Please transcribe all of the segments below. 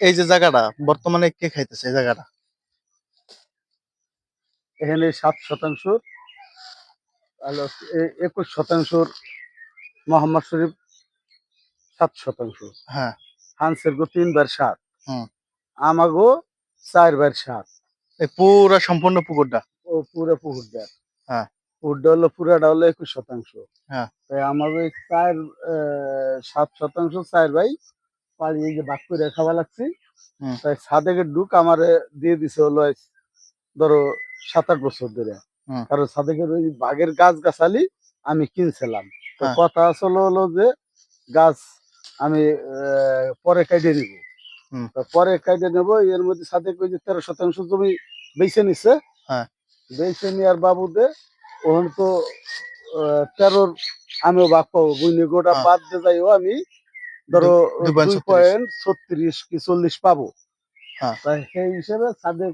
এই যে জায়গাটা বর্তমানে কে খাইতেছে এই জায়গাটা? এখানে 7% 21% মোহাম্মদ শরীফ, 7%। হ্যাঁ। হানসের গো 3 বার 7, হুম। আমাগো 4 বার 7। এই পুরা সম্পূর্ণ পুকুরটা? ও পুরো পুকুরটা, হ্যাঁ। পুকুরটা হলো পুরাটা হলো 21%। হ্যাঁ। তাই আমাগো 7% 4 ভাই পাড়ি এই যে ভাগ করে খাওয়া লাগছে। হুম। তাই সাদেকের ডুক আমারে দিয়ে দিছে হলো ধরো 7-8 বছর ধরে। হুম। কারণ সাদেকের ওই বাগের গাছ গাছালি আমি কিনছিলাম। তো হ্যাঁ। কথা আসলে হলো যে গাছ আমি পরে কাইটে নিব। হুম। তো পরে কাইটে নেব, এর মধ্যে সাদেক ওই যে 13% জমি বেচে নিছে। হ্যাঁ। বেচে নেওয়ার বাবুদে ওখানে তো 13 আমিও ভাগ পাবো বুঝলি, গোটা হ্যাঁ। বাদ দিয়ে যাইও আমি ধরো 2.36। 2.36 কি 40 পাবো। হ্যাঁ। তাই সেই হিসেবে সাদেক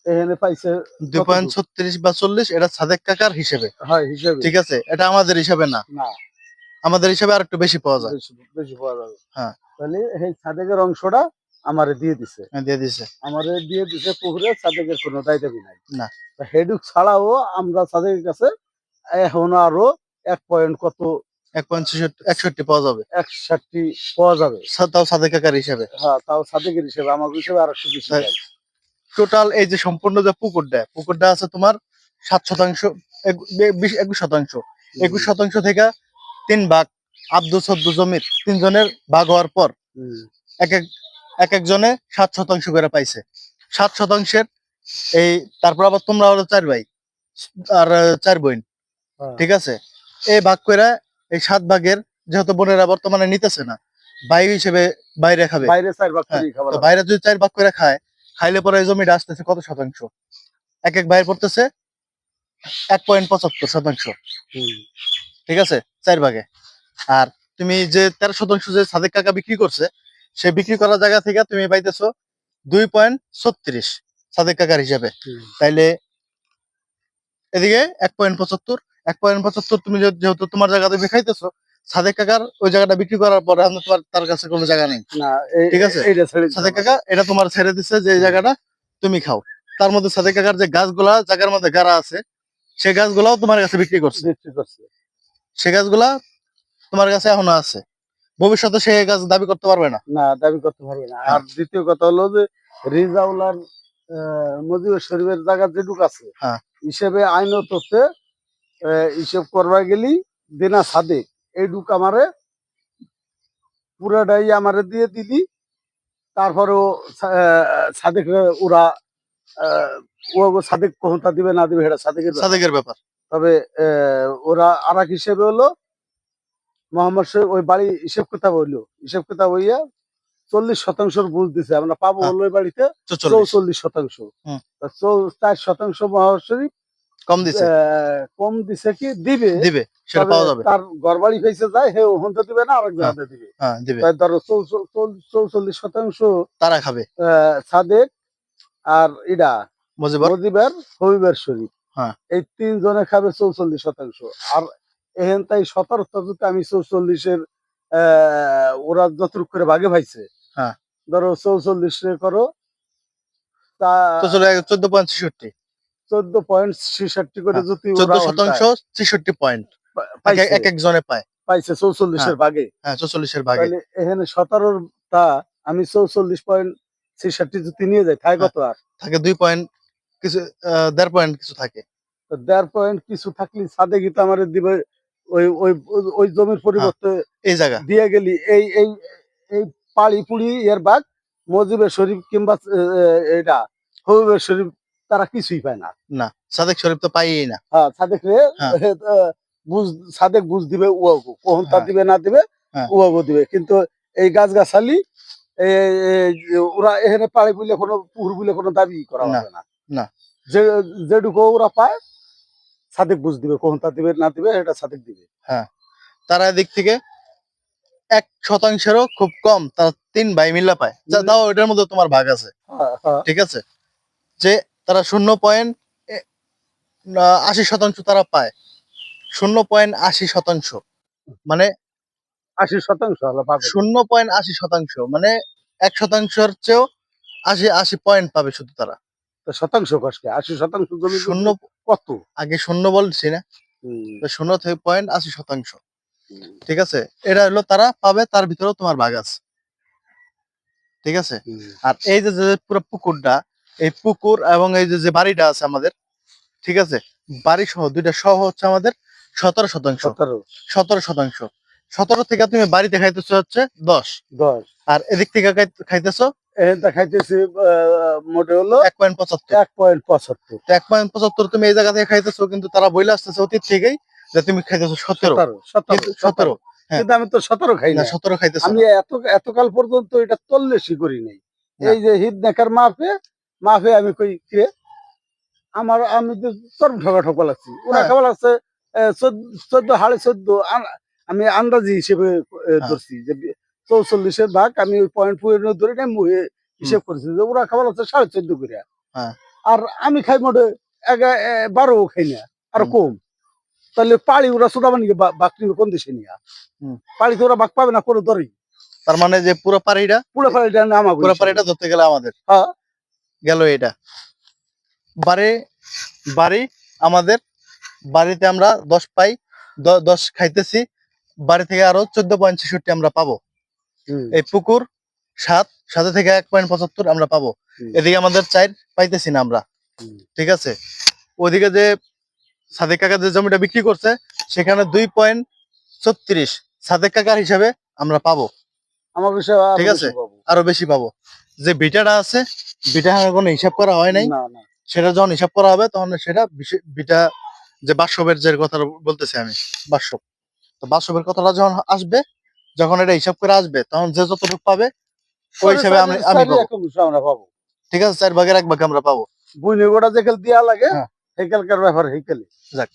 এখানে পাইছে যতটুকু 2.36 বা 40 এটা সাদেক কাকার হিসেবে। হয় হিসেবে। ঠিক আছে, এটা আমাদের হিসাবে না। না, আমাদের হিসাবে আর একটু বেশি পাওয়া যায়। বেশি বেশি পাওয়া যাবে। হ্যাঁ। তাহলে এই সাদেকের অংশটা আমারে দিয়ে দিছে। দিয়ে দিছে। আমারে দিয়ে দিছে পুকুরে, সাদেকের কোনো দায় দাবি নাই। না। হেডুক ছাড়াও আমরা সাদেকের কাছে এখন আরো 1 পয়েন্ট কত 1.61 পাওয়া যাবে। 61 পাওয়া যাবে। তাও সাদেক কাকার হিসাবে। হ্যাঁ, তাও সাদেকের হিসেবে, আমার হিসেবে আর একটু বেশি পাই। টোটাল এই যে সম্পূর্ণ যে পুকুরটা আছে তোমার 7%, 21%। 21% থেকে 3 ভাগ আব্দু সদ্দু জমির 3 জনের ভাগ হওয়ার পর এক এক এক একজনে 7% করে পাইছে। 7%-এর এই তারপর আবার তোমরা হলো 4 ভাই আর 4 বোন। ঠিক আছে, এই ভাগ করে এই 7 ভাগের যেহেতু বোনেরা বর্তমানে নিতেছে না, ভাই হিসেবে বাইরে খাবে। বাইরে 4 ভাগ হ্যাঁ, করে খাবার। তো বাইরে যদি 4 ভাগ করে খায়, খাইলে পরে এই জমিটা আসতেছে কত শতাংশ? এক এক ভাইয়ের পড়তেছে 1.75%। ঠিক আছে, 4 ভাগে। আর তুমি যে 13% যে সাদেক কাকা বিক্রি করছে, সে বিক্রি করার জায়গা থেকে তুমি পাইতেছো 2.36 সাদেক কাকার হিসাবে। তাইলে এদিকে 1.75, 1.75 তুমি যেহেতু তোমার জায়গাতে খাইতেছো, সাদেক কাকার ওই জায়গাটা বিক্রি করার পরে তোমার তার কাছে কোনো জায়গা নেই। ঠিক আছে, সাদেক কাকা এটা তোমার ছেড়ে দিচ্ছে যে এই জায়গাটা তুমি খাও। তার মধ্যে সাদেক কাকার যে গাছগুলা জায়গার মধ্যে গাড়া আছে, সেই গাছগুলাও তোমার কাছে বিক্রি করছে। সে গাছগুলা তোমার কাছে এখনো আছে, ভবিষ্যতে সে গাছ দাবি করতে পারবে না। না, দাবি করতে পারবে না। আর দ্বিতীয় কথা হলো যে রিজাউলার মজিবুর শরীফের জায়গা যেটুক আছে হিসেবে আইনততে হিসেব করবা গেলি দিনা সাদেক এইটুক আমারে পুরাটাই আমারে দিয়ে দিলি। তারপরেও সাদেক ওরা ও সাদেক কহতা দিবে না দিবে সেটা সাদেকের ব্যাপার। তবে ওরা আর এক হিসেবে হলো মোহাম্মদ শরীফ ওই বাড়ি হিসেব কিতাব হইলো, হিসেব কিতাব হইয়া 40% বুঝ দিছে, আমরা পাবো হলো ওই বাড়িতে 44%। 4% মোহাম্মদ শরীফ কম দিছে। কম দিছে কি দিবে, সেটা পাওয়া যাবে। তার ঘর বাড়ি ফেসে যায়, হে ওখান দিবে না, আরেক জায়গাতে দিবে। তাই ধরো 44% তারা খাবে, সাদেক আর ইডা মজিবের হবিবের শরীফ, এই 3 জনে খাবে 44%। আর এহেন তাই 17টা যদি আমি 44-এর ওরা যতটুক করে ভাগে পাইছে, ধরো 44 করো তা 14.66 14.66 করে যদি 14% 66 পয়েন্ট এক এক জনে পাইছে 44-এর ভাগে। 44-এর ভাগে। তাহলে এখানে 17টা আমি 44.66 যদি নিয়ে যাই, তাই কত আর থাকে 2 পয়েন্ট কিছু, 1.5 পয়েন্ট কিছু থাকে। 1.5 পয়েন্ট কিছু থাকলে সাদেক তো আমারে দিবে ওই ওই ওই জমির পরিবর্তে এই জায়গা দিয়ে গেলি এই এই এই পাড়ি পুড়ি এর বাদ মজিবের শরীফ কিংবা এটা হবিবের শরীফ তারা কিছুই পায় না। না, সাদেক শরীফ তো পাইই না। হ্যাঁ, সাদেক রে সাদেক বুঝ দিবে উয়াগো, কখন তা দিবে না দিবে উয়াগো দিবে। কিন্তু এই গাছ গাছালি ওরা এখানে পাড়ি বুলে কোনো পুকুর বুলে কোনো দাবি করা হবে না। না, যেটুকু ওরা পায় সাদেক বুঝ দিবে, কখন তা দিবে না দিবে এটা সাদেক দিবে। হ্যাঁ, তারা এদিক থেকে 1%-এরও খুব কম, তারা 3 ভাই মিলে পায়। তাও এটার মধ্যে তোমার ভাগ আছে। ঠিক আছে, যে তারা 0.80% তারা পায়। 0.80% মানে 80% হলো পাবে। 0.80% মানে 1% চেয়েও 80 পয়েন্ট পাবে শুধু তারা। তো শতাংশ কষ্টে 80% জমি শূন্য কত? আগে শূন্য বলছি না, হুম, তো শূন্য থেকে পয়েন্ট 80%। হুম, ঠিক আছে, এটা হলো তারা পাবে, তার ভিতরেও তোমার ভাগ আছে। ঠিক আছে, হুম। আর এই যে যে পুরো পুকুরটা, এই পুকুর এবং এই যে যে বাড়িটা আছে আমাদের, ঠিক আছে, বাড়ি সহ দুইটা সহ হচ্ছে আমাদের 17%। 17, 17%, 17 থেকে তুমি বাড়িতে খাইতেছো হচ্ছে 10, 10। আর এদিক থেকে খাইতেছো এখানটা খাইতেছি মোটে হলো 1.75। 1.75। তো 1.75 তুমি এই জায়গা থেকে খাইতেছো, কিন্তু তারা বইলে আসতেছে অতীত থেকেই যে তুমি খাইতেছো 17। 17, 17, কিন্তু 17, 17। হ্যাঁ, কিন্তু আমি তো 17 খাই না না। 17 খাইতেছো আমি না। এতকাল পর্যন্ত এটা তল্লাশি করি নাই। না, এই যে হিদ নেকার মাফে আমি কই কিরে আমি তো চরম ঠকা লাগছি। ওরা হ্যাঁ, খাবার লাগছে 14, 14.5 আমি আন্দাজি হিসেবে হ্যাঁ, ধরছি যে 44 এর ভাগ আমি ওই পয়েন্ট পুয়ের ধরে নাই মুহে হুম, হিসেব করেছি যে ওরা খাবার লাগছে 14.5 করে। হ্যাঁ, আর আমি খাই মোটে 12 খাই না, আরো হুম, কম। তাহলে পাড়ি ওরা ছোটা বানিয়ে বাঘ নিবে কোন দেশে নিয়ে? হুম। পাড়িতে ওরা বাঘ পাবে না কোনো দরই। তার মানে যে পুরো পাড়িটা, পুরো পাড়িটা না আমাগো পুরো হিসাবে। পাড়িটা ধরতে গেলে আমাদের হ্যাঁ, গেল এটা। বাড়ি বাড়ি আমাদের, বাড়িতে আমরা 10 পাই, 10 খাইতেছি, বাড়ি থেকে আরো 14.66 আমরা পাবো। হুম, এই পুকুর 7, 7 থেকে 1.75 আমরা পাবো। হুম, এদিকে আমাদের 4 পাইতেছি না আমরা। হুম। ঠিক আছে, ওদিকে যে সাদেক কাকা যে জমিটা বিক্রি করছে, সেখানে 2.36 সাদেক কাকার হিসাবে আমরা পাবো। আমার বিষয়ে আরো ঠিক আছে, বেশি পাবো। আরো বেশি পাবো। যে বিটাটা আছে, বিটা কোনো হিসাব করা হয় নাই। না, না। সেটা যখন হিসাব করা হবে, তখন সেটা বিটা যে বাৎসবের যে কথা বলতেছি আমি, বাৎসব, তো বাৎসবের কথাটা যখন আসবে, যখন এটা হিসাব করে আসবে, তখন যে যতটুকু পাবে ওই পরে হিসাবে আমি আমি চারি পাবো। এক অংশ আমরা পাবো। ঠিক আছে, 4 ভাগের 1 ভাগ আমরা পাবো। বুইনে গোড়া যেখান দিয়া লাগে হ্যাঁ, হেকালকার ব্যাপার হেকালে। যাক।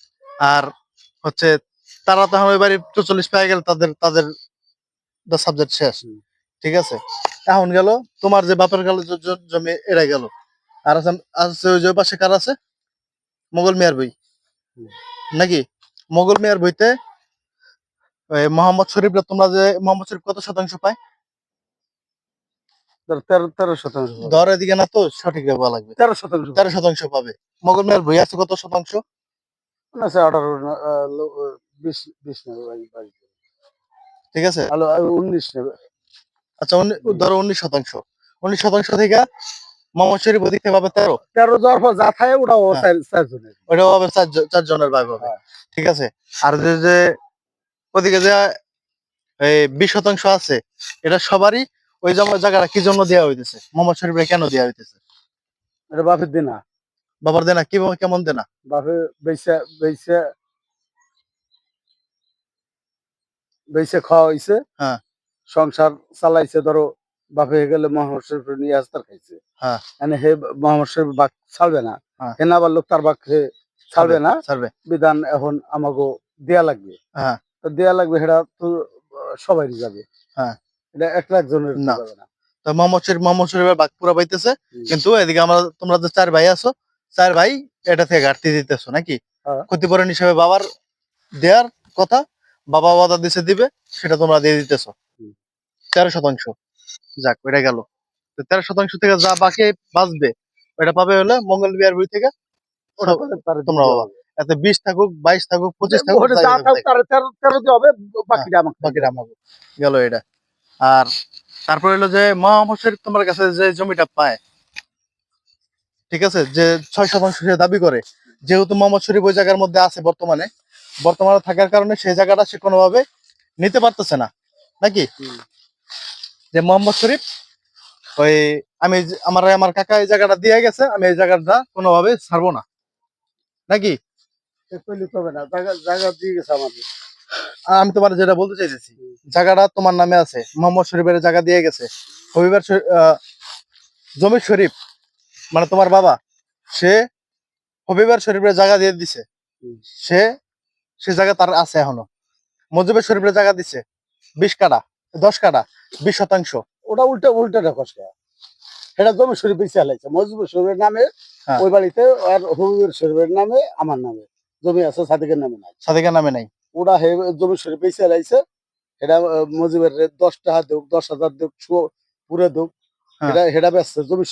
আর হচ্ছে তারা তখন ওই বাড়ি 44 পেয়ে গেলে তাদের তাদের সাবজেক্ট শেষ। হুম, ঠিক আছে, এখন গেল তোমার যে বাপের গেল জমি, এরা গেল। আর আছে আছে ওই যে পাশে কার আছে, মোগল মিয়ার বই হুম। নাকি? মোগল মিয়ার বইতে ওই মোহাম্মদ শরীফরা, তোমরা যে মোহাম্মদ শরীফ কত শতাংশ পায়? 13 শতাংশ পাবে। ধর এদিকে না তো, সঠিক বলা লাগবে। 13 শতাংশ 13 পাবে। শতাংশ পাবে। মোগল মিয়ার বই আছে কত শতাংশ? আছে 18, 20 নেবে বাড়ি। ঠিক আছে, হ্যালো, 19 নেবে। আচ্ছা, ধরো 19%। 19% থেকে মোহাম্মদ শরীফ ওদিক থেকে পাবে 13। 13 যাওয়ার পর যা থাকে ওটা ও হ্যাঁ, 4 জনের। ওইটাও পাবে 4 জনের ভাগ হবে। হ্যাঁ, ঠিক আছে, আর যে যে ওদিকে যে এই 20% আছে, এটা সবারই ওই জায়গাটা কি জন্য দেওয়া হইতেছে, মোহাম্মদ শরীফরে কেন দেওয়া হইতেছে? এটা বাপের দেনা। বাবার দেনা কি, কেমন দেনা? বাপে বেইচা বেইচা বেইচা খাওয়া হইছে। হ্যাঁ, সংসার চালাইছে ধরো বাপে হয়ে গেলে মোহাম্মদ শরীফের নিয়ে আসতার খাইছে। হ্যাঁ, মানে হে মোহাম্মদ শরীফ বাক ছাড়বে না। হ্যাঁ, হে না আবার লোক তার বাক হে খাবে, ছাড়বে না। ছাড়বে। বিধান এখন আমাগো দেয়া লাগবে। হ্যাঁ, তো দেয়া লাগবে সেটা তো সবারই যাবে। হ্যাঁ, এটা একটা একজনের তো না। যাবে না। তো মোহাম্মদ শরীফের ভাগ পুরা পাইতেছে, হুম। কিন্তু এদিকে আমরা, তোমরা যে 4 ভাই আছো, 4 ভাই এটা থেকে ঘাটতি দিতেছো নাকি? হ্যাঁ, ক্ষতিপূরণ হিসেবে বাবার দেওয়ার কথা, বাবা ওয়াদা দিছে দিবে, সেটা তোমরা দিয়ে দিতেছো। হুম। 13%। যাক, ওইটা গেল। তো 13% থেকে যা বাকি বাঁচবে, ওইটা পাবে হলে মঙ্গল বিহার বই থেকে ওটা সব তার তোমরা দিতে পাবা। হবে। এতে 20 থাকুক, 22 থাকুক, 25 থাকুক, ওটা যাই যা থাকুক থাকুক দেখ। তার 13 দিয়ে হবে, হ্যাঁ, বাকিটা আমাকে খাইতে বাকিটা হবে। আমাকে গেল এটা। আর তারপর হলো যে মোহাম্মদ শরীফ তোমার কাছে যে জমিটা পায়, ঠিক আছে, যে 6% সে দাবি করে, যেহেতু মোহাম্মদ শরীফ ওই জায়গার মধ্যে আছে বর্তমানে, বর্তমানে থাকার কারণে সেই জায়গাটা সে কোনোভাবে নিতে পারতেছে না নাকি? হুম। যে মোহাম্মদ শরীফ ওই, আমার কাকা এই জায়গাটা দিয়ে গেছে, আমি এই জায়গাটা কোনোভাবে ছাড়বো না নাকি? সে কইলে তো হবে না। জায়গা জায়গা দিয়ে গেছে আমাদের। আমি তোমার যেটা বলতে চাইতেছি, হুম। জায়গাটা তোমার নামে আছে, মোহাম্মদ শরীফের জায়গা দিয়ে গেছে, জমির শরীফ, মানে তোমার বাবা, সে হবিবার শরীফের জায়গা দিয়ে দিছে। হুম। সে সে জায়গা তার আছে এখনো। মজিবের শরীফের জায়গা দিছে 20 কাঠা, 10 কাঠা, 20%। ওটা উল্টা কষ্ট। সেটা জমি শরীফ বেশি হালাইছে মজিবুর শরীফের নামে হ্যাঁ, ওই বাড়িতে, আর হবিবের শরীফের নামে আমার নামে জমি আছে, সাদিকের নামে নাই। সাদিকের নামে নাই। ওটা হে জমি শরীফ বেশি হালাইছে। এটা মজিবের 10 টাকা দেখ, 10,000 দেখ, পুরে দেখ, হ্যাঁ। এটা বেচছে জমি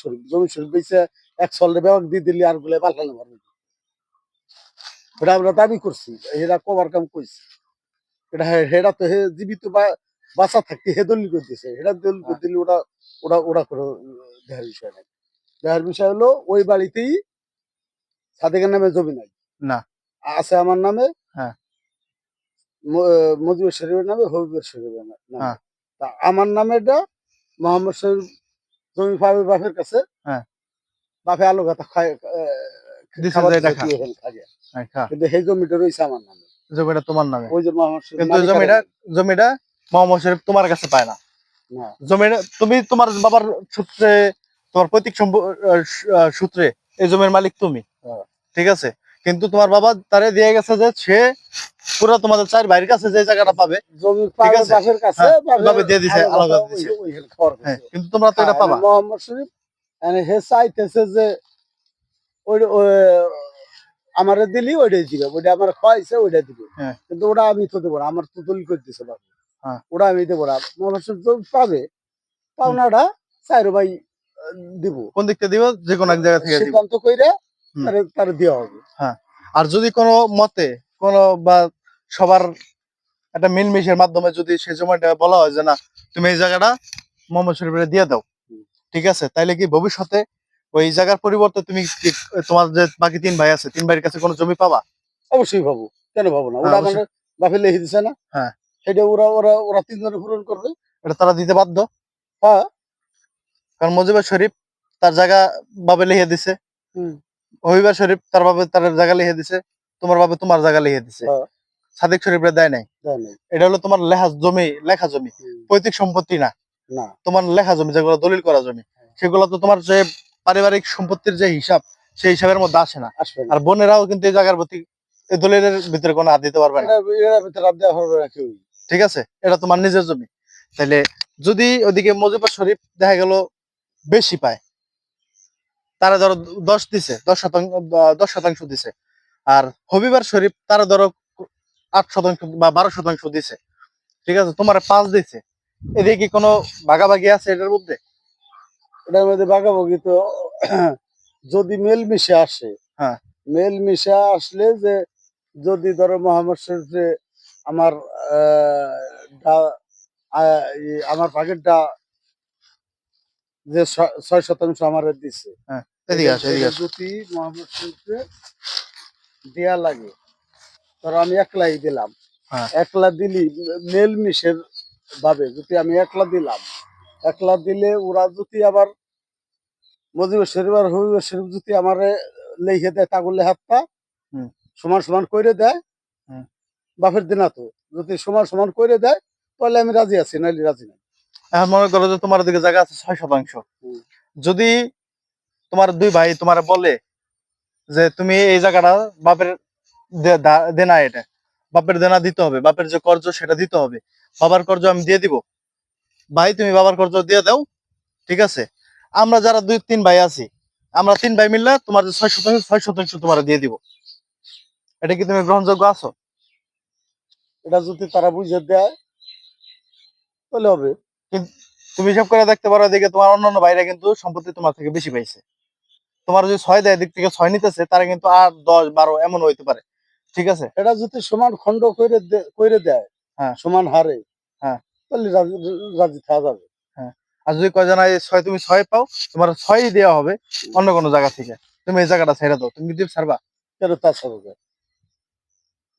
শরীফ বেচে এক সল্টে ব্যবহার দিয়ে দিলি আর গুলো পাল্টানো পারবে এটা আমরা দাবি করছি এরা কবার কাম করছি এটা হেরা তো হে জীবিত বা বাঁচা থাকতে হে দলিল করে দিছে হেরা দলিল করে দিলে ওরা ওরা ওরা করে দেখার বিষয় নাই দেখার বিষয় হলো ওই বাড়িতেই সাদেকের নামে জমি নাই না আছে আমার নামে হ্যাঁ মজিবুর শরীফের নামে হবিবুর শরীফের নামে হ্যাঁ তা আমার নামে এটা মোহাম্মদ শরীফ জমি পাবে বাপের কাছে হ্যাঁ বাপে আলু ভাতা খায় দিছে খাবার যে দিছে এটা খা তুই ওখানে খাগে হ্যাঁ, খা কিন্তু সেই জমিটা রয়েছে আমার নামে জমিটা তোমার নামে ওই যে মোহাম্মদ শরীফ কিন্তু মালিকানা জমিটা মোহাম্মদ শরীফ তোমার কাছে পায় না না জমিটা তুমি তোমার বাবার সূত্রে তোমার পৈতৃক সূত্রে এই জমির মালিক তুমি হ্যাঁ। ঠিক আছে কিন্তু তোমার বাবা তারে দিয়ে গেছে যে সে পুরো তোমাদের চার ভাইয়ের কাছে যে জায়গাটা পাবে জমি ঠিক পাবে আছে বাপের কাছে হ্যাঁ বাপের এভাবে দিয়ে দিছে আলু আলাদা ভাতা দিছে ওইখানে খাওয়ার হ্যাঁ করছে কিন্তু তোমরা তো এটা পাবা মোহাম্মদ শরীফ হে চাইতেছে যে ওই আমারে দিলি ওইটাই দিবে ওইটা আমার খাওয়াইছে ওইটা দিবে হ্যাঁ কিন্তু ওটা আমি তো দেবো না আমার তো দলিল করে দিছে বাবা হ্যাঁ ওটা আমি দেবো না মোহাম্মদ শরীফ তো পাবে হুম। পাওনাটা চাইরো ভাই দিব কোন দিক থেকে দিব যে কোনো এক জায়গা থেকে দিব সিদ্ধান্ত কইরা হুম। তারে দেওয়া হবে হ্যাঁ আর যদি কোনো মতে কোনো বা সবার একটা মিলমিশের মাধ্যমে যদি সেই সময়টা বলা হয় যে না তুমি এই জায়গাটা মোহাম্মদ শরীফের দিয়ে দাও হুম। ঠিক আছে তাইলে কি ভবিষ্যতে ওই জায়গার পরিবর্তে তুমি তোমার যে বাকি তিন ভাই আছে তিন ভাইয়ের কাছে কোনো জমি পাবা অবশ্যই ভাবো কেন ভাবো না হ্যাঁ ওটা অবশ্যই আমার বাপে লিখে দিছে না হ্যাঁ সেটা ওরা ওরা ওরা তিনজনে পূরণ করবে এটা তারা দিতে বাধ্য হ্যাঁ কারণ মজিবুর শরীফ তার জায়গা বাবে লিখে দিছে হুম, হবিবার শরীফ তার বাবে তার জায়গা লিখে দিছে তোমার বাবে তোমার জায়গা লিখে দিছে হ্যাঁ, সাদিক শরীফের দেয় নাই দেয় নাই। এটা হলো তোমার লেখা জমি হুম, পৈতৃক সম্পত্তি না না তোমার লেখা জমি যেগুলো দলিল করা জমি সেগুলো তো তোমার যে পারিবারিক সম্পত্তির যে হিসাব সেই হিসাবের মধ্যে আসে না আসবে না আর বোনেরাও কিন্তু এই জায়গার প্রতি এই দলিলের ভিতরে কোনো হাত দিতে পারবে না এরা ভিতরে রাত দেওয়া হবে না কেউ ঠিক আছে এটা তোমার নিজের জমি তাইলে যদি ওদিকে মজিবুর শরীফ দেখা গেল বেশি পায় তারা ধরো 10 দিছে 10% দিছে আর হবিবার শরীফ তারা ধরো 8% বা 12% দিছে ঠিক আছে তোমার 5 দিছে এদিকে কি কোনো ভাগাভাগি আছে এটার মধ্যে এটার মধ্যে ভাগাভাগি তো যদি মেল মিশে আসে হ্যাঁ মেল মিশে আসলে যে যদি ধরো মোহাম্মদ শরীফে আমার আমার ভাগেরটা যে 6% আমার দিচ্ছে হ্যাঁ এদিকে আসো এদিকে আসো যদি মোহাম্মদ শরীফে দেয়া লাগে ধরো আমি একলাই দিলাম হ্যাঁ একলা দিলি মেল মিশের ভাবে যদি আমি একলা দিলাম একলা দিলে ওরা যদি আবার মজিবুর শরীফ আর হবিবুর শরীফ যদি আমারে লেখে দেয় তাগুলে হাতটা হুম সমান সমান করে দেয় হুম বাপের দিনা তো যদি সমান সমান করে দেয় তাহলে আমি রাজি আছি নাইলে রাজি নাই এখন মনে করো যে তোমার ওদিকে জায়গা আছে 6% হুম, যদি তোমার দুই ভাই তোমার বলে যে তুমি এই জায়গাটা বাপের দেনা এটা বাপের দেনা দিতে হবে বাপের যে কর্জ সেটা দিতে হবে বাবার কর্জ আমি দিয়ে দিব ভাই তুমি বাবার কর্জ দিয়ে দাও ঠিক আছে আমরা যারা 2-3 ভাই আছি আমরা 3 ভাই মিললে তোমার যে 6% তোমার দিয়ে দিব এটা কি তুমি গ্রহণযোগ্য আছো এটা যদি তারা বুঝে দেয় তাহলে হবে কিন্তু তুমি হিসাব করে দেখতে পারো এদিকে তোমার অন্যান্য ভাইরা কিন্তু সম্পত্তি তোমার থেকে বেশি পাইছে তোমার যদি 6 দেয় দিক থেকে 6 নিতেছে তারা কিন্তু 8, 10, 12 এমন হইতে পারে ঠিক আছে এটা যদি সমান খণ্ড করে দেয় হ্যাঁ সমান হারে হ্যাঁ তাহলে রাজি রাজি থাকা যাবে হ্যাঁ আর যদি কয় জানা 6 তুমি 6 পাও তোমার 6ই দেওয়া হবে অন্য কোনো জায়গা থেকে তুমি এই জায়গাটা ছেড়ে দাও তুমি কি ছাড়বা কেন তা ছাড়বে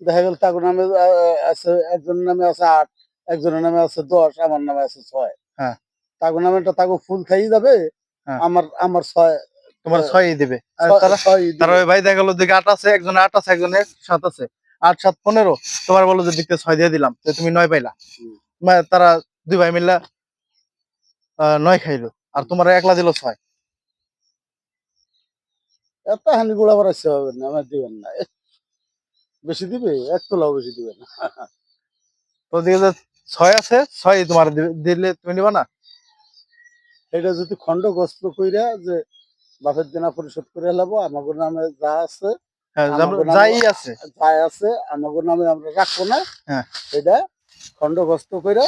দেখা গেল তার নামে আছে একজনের নামে আছে 8 একজনের নামে আছে 10 আমার নামে আছে 6 হ্যাঁ তাগো নামেটা তাগো ফুল খাই যাবে হ্যাঁ আমার আমার 6 তোমার 6ই দিবে আর তারা তারা ওই ভাই দেখা গেল দিকে 8 আছে একজনের 8 আছে একজনের 7 আছে 8, 7, 15 তোমার বলো যে দিকে 6 দিয়ে দিলাম যে তুমি 9 পাইলা তারা দুই ভাই মিললা 9 খাইলো আর তোমার একলা দিল 6 এত হানি গুলা বাড়াইছে হবে না আমার দিবেন না বেশি দিবে এক তোলাও বেশি দিবে না তো দিকে যে 6 আছে 6ই তোমার দিলে তুমি নিবা না এটা যদি খণ্ডগ্রস্ত কইরা যে বাপের দেনা পরিশোধ করে লাবো আমাদের নামে যা আছে হ্যাঁ আমাদের নামে যাই আছে যাই আছে আমাদের নামে আমরা রাখবো না হ্যাঁ এটা খন্ডগ্রস্ত করে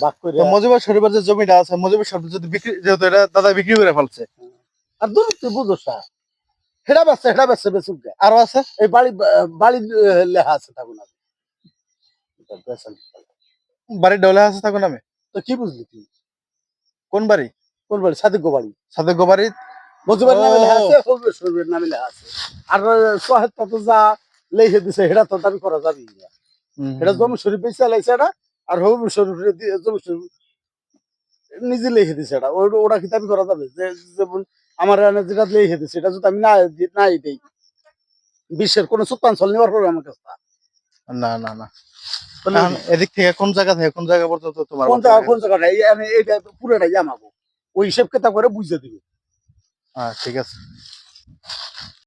ভাগ করে। তো মজিবর শরীফের যে জমিটা আছে মজিবর শরীফ যদি বিক্রি, যেহেতু এটা দাদা বিক্রি করে ফেলছে, আর দূর তুই বুঝো হেডা বেচছে বেচুক গে। আরো আছে এই বাড়ি বাড়ি লেখা আছে থাকুন আমি বাড়ির ডলে আছে থাকুন আমি। তো কি বুঝলি তুই? কোন বাড়ি? কোন বাড়ি? সাদিক বাড়ি। সাদেক বাড়ি মজুবের নামে লেখা আছে, হবিবের শরীফের নামে লেখা আছে। আর সোহেদ তো যা লেখে দিছে সেটা তো দাবি করা যাবে না। এটা জমি শরীফ বেচে লাইছে এটা, আর হবিবের শরীফ জমি শরীফ নিজে লিখে দিছে এটা। ওরা কি দাবি করা যাবে যে যেমন আমার এখানে যেটা লিখে দিছে এটা যদি আমি নাই দেই, বিশ্বের কোন সুত্তাঞ্চল নেওয়ার পরে আমার কাছে না না না, এখন এদিক থেকে কোন জায়গা থেকে কোন জায়গা পর্যন্ত তোমার কোন জায়গাটা এইটা পুরোটাই আমাকে ওই হিসেব কেতা করে বুঝে দিবে। ঠিক আছে।